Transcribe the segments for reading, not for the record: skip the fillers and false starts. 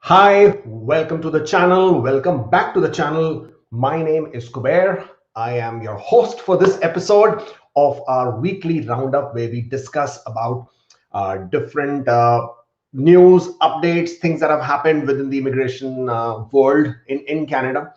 Hi, welcome to the channel. Welcome back to the channel. My name is Kubeir. I am your host for this episode of our weekly roundup where we discuss about different news, updates, things that have happened within the immigration world in Canada.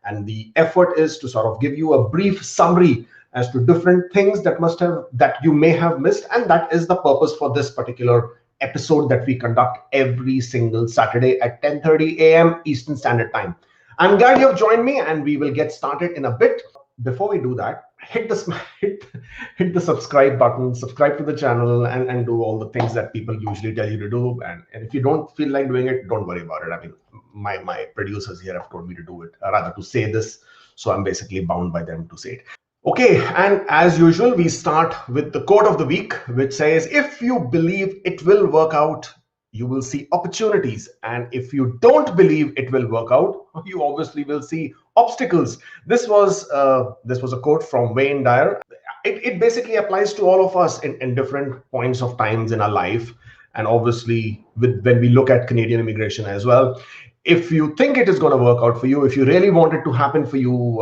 And the effort is to sort of give you a brief summary as to different things that you may have missed, and that is the purpose for this particular episode that we conduct every single Saturday at 10:30 a.m. Eastern Standard Time. I'm glad you've joined me, and we will get started in a bit. Before we do that, hit the subscribe button, subscribe to the channel, and do all the things that people usually tell you to do. And if you don't feel like doing it, don't worry about it. I mean, my producers here have told me to do it, rather to say this, so I'm basically bound by them to say it. Okay, and as usual, we start with the quote of the week, which says, if you believe it will work out, you will see opportunities. And if you don't believe it will work out, you obviously will see obstacles. This was a quote from Wayne Dyer. It basically applies to all of us in different points of times in our life. And obviously, when we look at Canadian immigration as well, if you think it is going to work out for you, if you really want it to happen for you,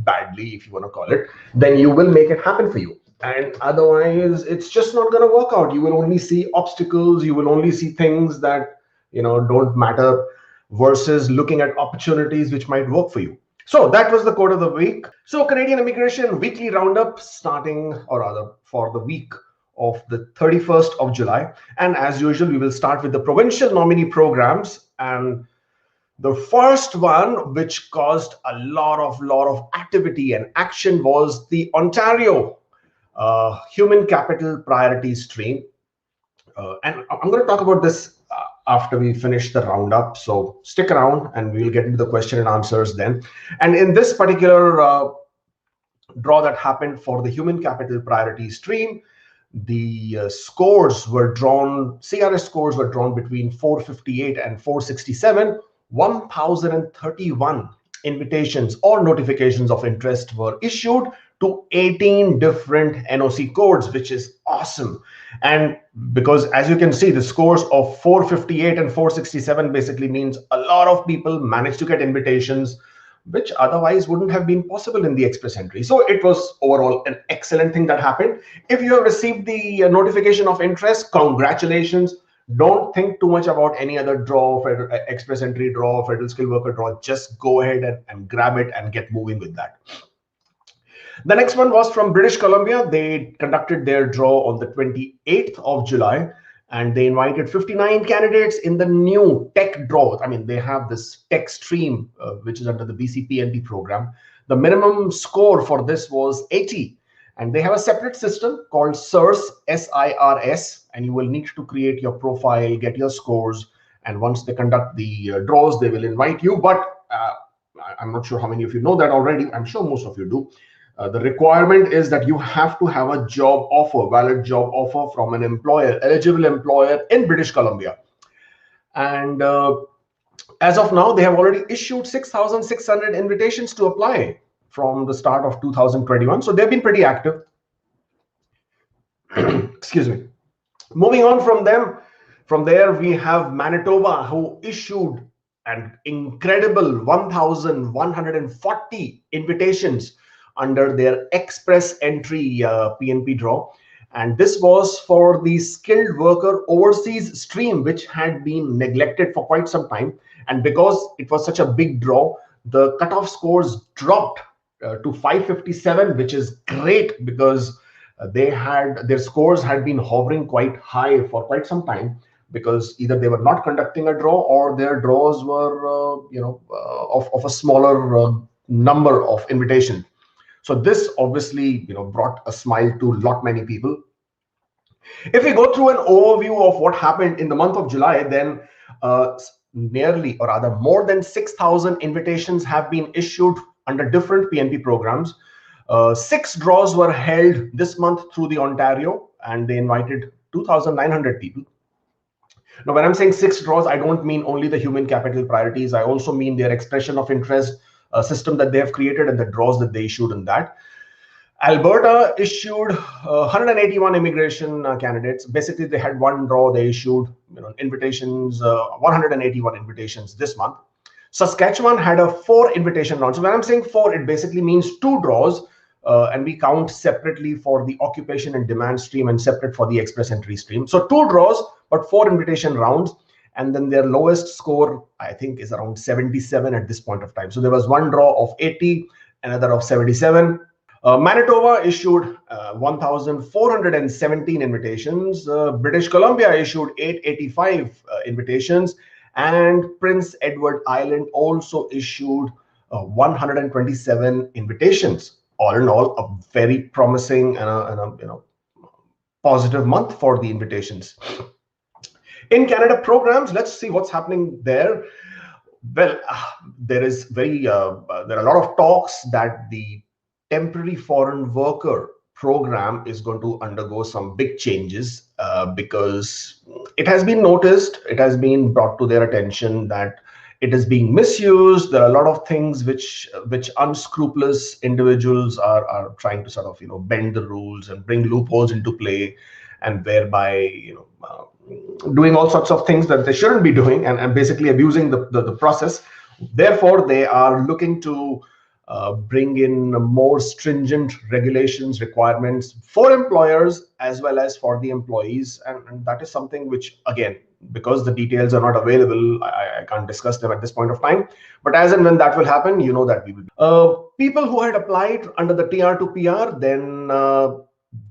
badly, if you want to call it, then you will make it happen for you. And otherwise, it's just not going to work out. You will only see obstacles. You will only see things that don't matter, versus looking at opportunities which might work for you. So that was the quote of the week. So Canadian immigration weekly roundup, starting, or rather for the week of the 31st of July. And as usual, we will start with the provincial nominee programs. And the first one, which caused a lot of activity and action, was the Ontario Human Capital Priority Stream. And I'm going to talk about this after we finish the roundup. So stick around and we'll get into the question and answers then. And in this particular draw that happened for the Human Capital Priority Stream, the scores were drawn, CRS scores were drawn between 458 and 467. 1,031 invitations or notifications of interest were issued to 18 different NOC codes, which is awesome. And because, as you can see, the scores of 458 and 467 basically means a lot of people managed to get invitations, which otherwise wouldn't have been possible in the express entry. So it was overall an excellent thing that happened. If you have received the notification of interest, congratulations. Don't think too much about any other draw, express entry draw, federal skilled worker draw. Just go ahead and grab it and get moving with that. The next one was from British Columbia. They conducted their draw on the 28th of July, and they invited 59 candidates in the new tech draw. I mean, they have this tech stream, which is under the BCPNP program. The minimum score for this was 80. And they have a separate system called SIRS, SIRS, and you will need to create your profile, get your scores, and once they conduct the draws, they will invite you. But I'm not sure how many of you know that already. I'm sure most of you do. The requirement is that you have to have a job offer, valid job offer from an employer, eligible employer in British Columbia. And as of now, they have already issued 6,600 invitations to apply from the start of 2021. So they've been pretty active. Excuse me. Moving on from there, we have Manitoba, who issued an incredible 1,140 invitations under their express entry PNP draw. And this was for the skilled worker overseas stream, which had been neglected for quite some time. And because it was such a big draw, the cutoff scores dropped to 557, which is great because their scores had been hovering quite high for quite some time, because either they were not conducting a draw or their draws were of a smaller number of invitations. So this obviously brought a smile to many people. If we go through an overview of what happened in the month of July, then nearly, or rather more than 6,000 invitations have been issued under different PNP programs. 6 draws were held this month through the Ontario, and they invited 2,900 people. Now, when I'm saying 6 draws, I don't mean only the human capital priorities. I also mean their expression of interest system that they have created and the draws that they issued in that. Alberta issued 181 immigration candidates. Basically, they had one draw. They issued invitations, 181 invitations this month. Saskatchewan had a 4 invitation round. So when I'm saying 4, it basically means 2 draws, and we count separately for the occupation and demand stream and separate for the express entry stream. So 2 draws, but 4 invitation rounds. And then their lowest score, I think, is around 77 at this point of time. So there was one draw of 80, another of 77. Manitoba issued 1,417 invitations. British Columbia issued 885 invitations. And Prince Edward Island also issued 127 invitations. All in all, a very promising and a positive month for the invitations. In Canada programs, let's see what's happening there. Well, there are a lot of talks that the temporary foreign worker program is going to undergo some big changes, because it has been noticed, it has been brought to their attention that it is being misused. There are a lot of things which unscrupulous individuals are trying to sort of bend the rules and bring loopholes into play, and thereby doing all sorts of things that they shouldn't be doing, and basically abusing the process. Therefore, they are looking to bring in more stringent regulations, requirements for employers as well as for the employees. And that is something which, again, because the details are not available, I can't discuss them at this point of time. But as and when that will happen, that we will. People who had applied under the TR to PR, then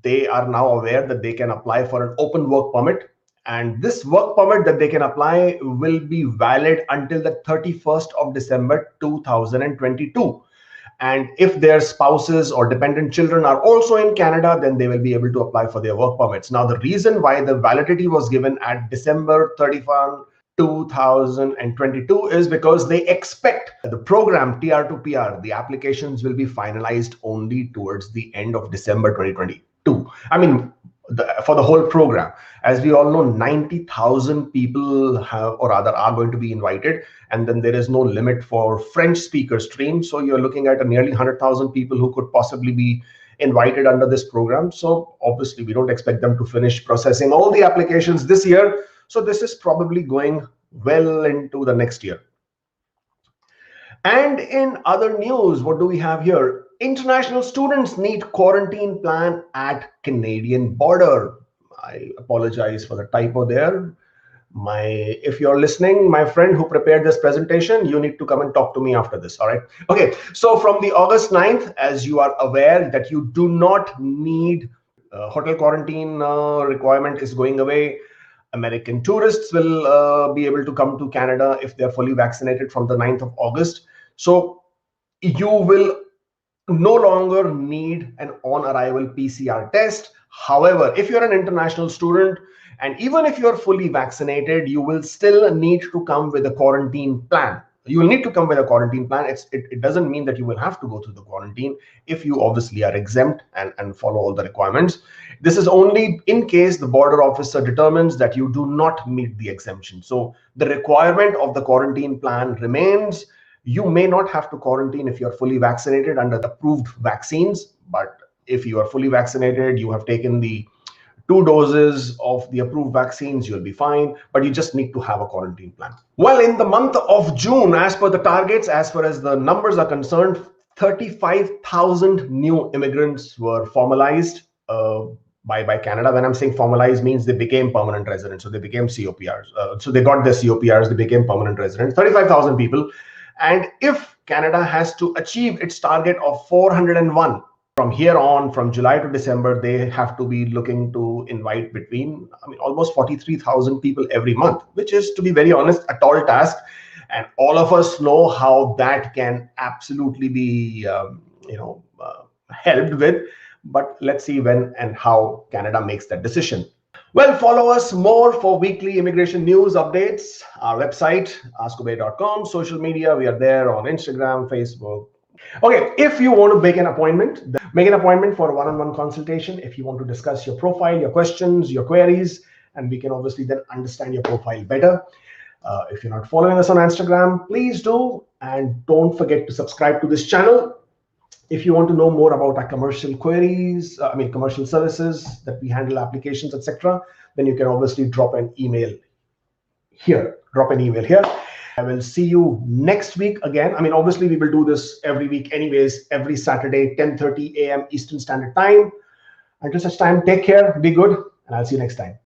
they are now aware that they can apply for an open work permit. And this work permit that they can apply will be valid until the 31st of December 2022. And if their spouses or dependent children are also in Canada, then they will be able to apply for their work permits. Now, the reason why the validity was given at December 31, 2022 is because they expect the program TR to PR, the applications will be finalized only towards the end of December 2022. I mean, for the whole program. As we all know, 90,000 people are going to be invited, and then there is no limit for French speaker stream. So you're looking at nearly 100,000 people who could possibly be invited under this program. So obviously, we don't expect them to finish processing all the applications this year. So this is probably going well into the next year. And in other news, what do we have here? International students need quarantine plan at Canadian border. I apologize for the typo there. If you're listening, my friend who prepared this presentation, you need to come and talk to me after this, all right? Okay, so from the August 9th, as you are aware that you do not need hotel quarantine requirement is going away. American tourists will be able to come to Canada if they're fully vaccinated from the 9th of August. So you will no longer need an on-arrival PCR test. However, if you're an international student, and even if you're fully vaccinated, you will still need to come with a quarantine plan. You will need to come with a quarantine plan. It doesn't mean that you will have to go through the quarantine if you obviously are exempt and follow all the requirements. This is only in case the border officer determines that you do not meet the exemption. So the requirement of the quarantine plan remains. You may not have to quarantine if you're fully vaccinated under the approved vaccines, but if you are fully vaccinated, you have taken the 2 doses of the approved vaccines, you'll be fine, but you just need to have a quarantine plan. Well, in the month of June, as per the targets, as far as the numbers are concerned, 35,000 new immigrants were formalized by Canada. When I'm saying formalized, means they became permanent residents, so they became COPRs. So they got their COPRs, they became permanent residents, 35,000 people. And if Canada has to achieve its target of 401, from here on, from July to December, they have to be looking to invite almost 43,000 people every month, which is, to be very honest, a tall task. And all of us know how that can absolutely be, helped with. But let's see when and how Canada makes that decision. Well, follow us more for weekly immigration news updates. Our website, askkubeir.com, social media, we are there on Instagram, Facebook. Okay, if you want to make an appointment for a one-on-one consultation, if you want to discuss your profile, your questions, your queries, and we can obviously then understand your profile better. If you're not following us on Instagram, please do. And don't forget to subscribe to this channel. If you want to know more about our commercial queries, commercial services that we handle, applications, etc., then you can obviously drop an email here. I will see you next week again. Obviously, we will do this every week anyways, every Saturday, 10:30 a.m. Eastern Standard Time. Until such time, take care, be good, and I'll see you next time.